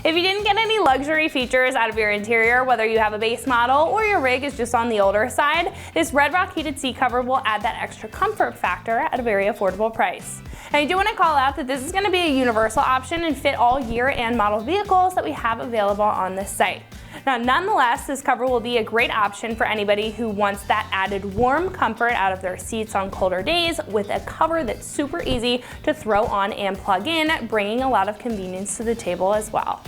If you didn't get any luxury features out of your interior, whether you have a base model or your rig is just on the older side, this Red Rock heated seat cover will add that extra comfort factor at a very affordable price. Now, I do want to call out that this is going to be a universal option and fit all year and model vehicles that we have available on this site. Now, nonetheless, this cover will be a great option for anybody who wants that added warm comfort out of their seats on colder days with a cover that's super easy to throw on and plug in, bringing a lot of convenience to the table as well.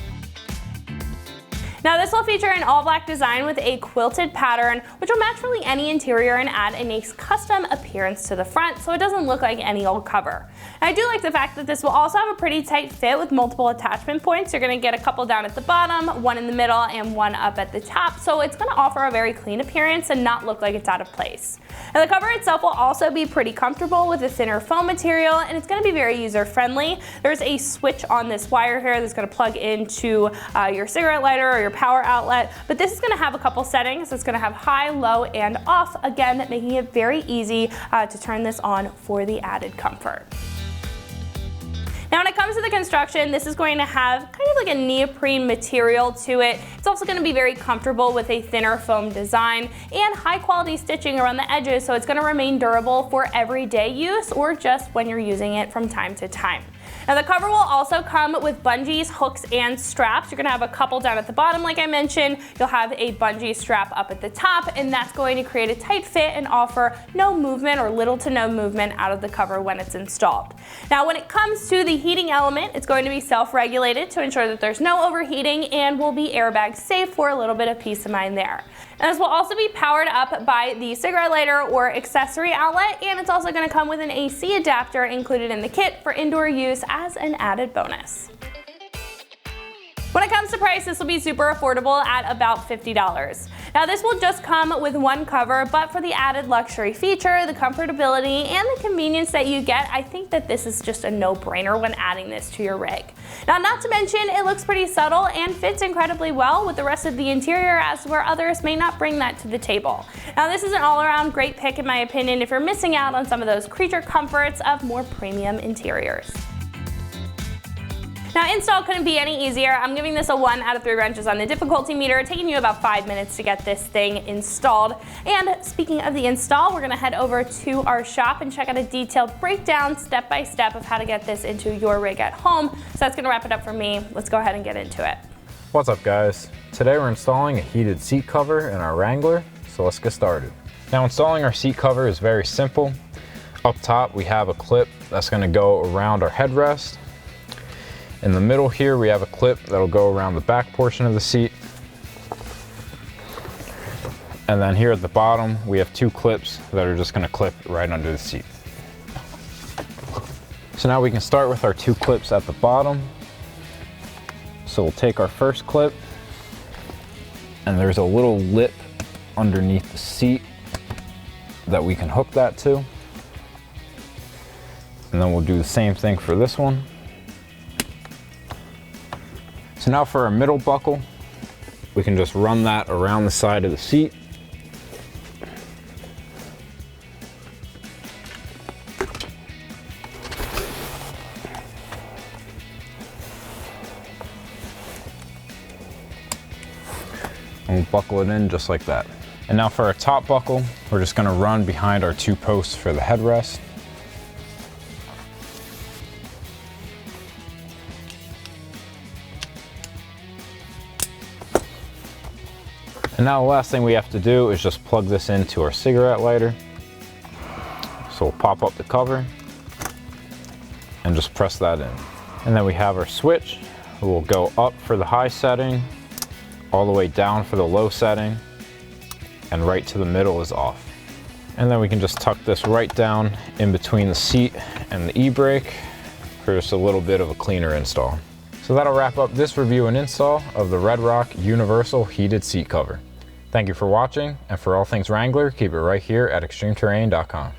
Now, this will feature an all-black design with a quilted pattern, which will match really any interior and add a nice custom appearance to the front so it doesn't look like any old cover. And I do like the fact that this will also have a pretty tight fit with multiple attachment points. You're going to get a couple down at the bottom, one in the middle, and one up at the top, so it's going to offer a very clean appearance and not look like it's out of place. And the cover itself will also be pretty comfortable with a thinner foam material, and it's going to be very user-friendly. There's a switch on this wire here that's going to plug into your cigarette lighter or your power outlet, but this is going to have a couple settings. It's going to have high, low, and off, again making it very easy to turn this on for the added comfort. Now, when it comes to the construction, this is going to have kind of like a neoprene material to it. It's also going to be very comfortable with a thinner foam design and high quality stitching around the edges, so it's going to remain durable for everyday use or just when you're using it from time to time. Now, the cover will also come with bungees, hooks, and straps. You're going to have a couple down at the bottom like I mentioned. You'll have a bungee strap up at the top, and that's going to create a tight fit and offer no movement or little to no movement out of the cover when it's installed. Now, when it comes to the heating element, it's going to be self-regulated to ensure that there's no overheating and will be airbag safe for a little bit of peace of mind there. And this will also be powered up by the cigarette lighter or accessory outlet, and it's also going to come with an AC adapter included in the kit for indoor use as an added bonus. When it comes to price, this will be super affordable at about $50. Now, this will just come with one cover, but for the added luxury feature, the comfortability, and the convenience that you get, I think that this is just a no-brainer when adding this to your rig. Now, not to mention, it looks pretty subtle and fits incredibly well with the rest of the interior, as where others may not bring that to the table. Now, this is an all-around great pick in my opinion if you're missing out on some of those creature comforts of more premium interiors. Now, install couldn't be any easier. I'm giving this a 1 out of 3 wrenches on the difficulty meter, taking you about 5 minutes to get this thing installed. And speaking of the install, we're gonna head over to our shop and check out a detailed breakdown step by step of how to get this into your rig at home. So that's gonna wrap it up for me. Let's go ahead and get into it. What's up, guys? Today we're installing a heated seat cover in our Wrangler, so let's get started. Now, installing our seat cover is very simple. Up top, we have a clip that's gonna go around our headrest. In the middle here, we have a clip that'll go around the back portion of the seat. And then here at the bottom, we have 2 clips that are just gonna clip right under the seat. So now we can start with our 2 clips at the bottom. So we'll take our first clip, and there's a little lip underneath the seat that we can hook that to. And then we'll do the same thing for this one. So now for our middle buckle, we can just run that around the side of the seat. And we'll buckle it in just like that. And now for our top buckle, we're just gonna run behind our 2 posts for the headrest. And now the last thing we have to do is just plug this into our cigarette lighter. So we'll pop up the cover and just press that in. And then we have our switch. We'll go up for the high setting, all the way down for the low setting, and right to the middle is off. And then we can just tuck this right down in between the seat and the e-brake for just a little bit of a cleaner install. So that'll wrap up this review and install of the Red Rock Universal Heated Seat Cover. Thank you for watching, and for all things Wrangler, keep it right here at extremeterrain.com.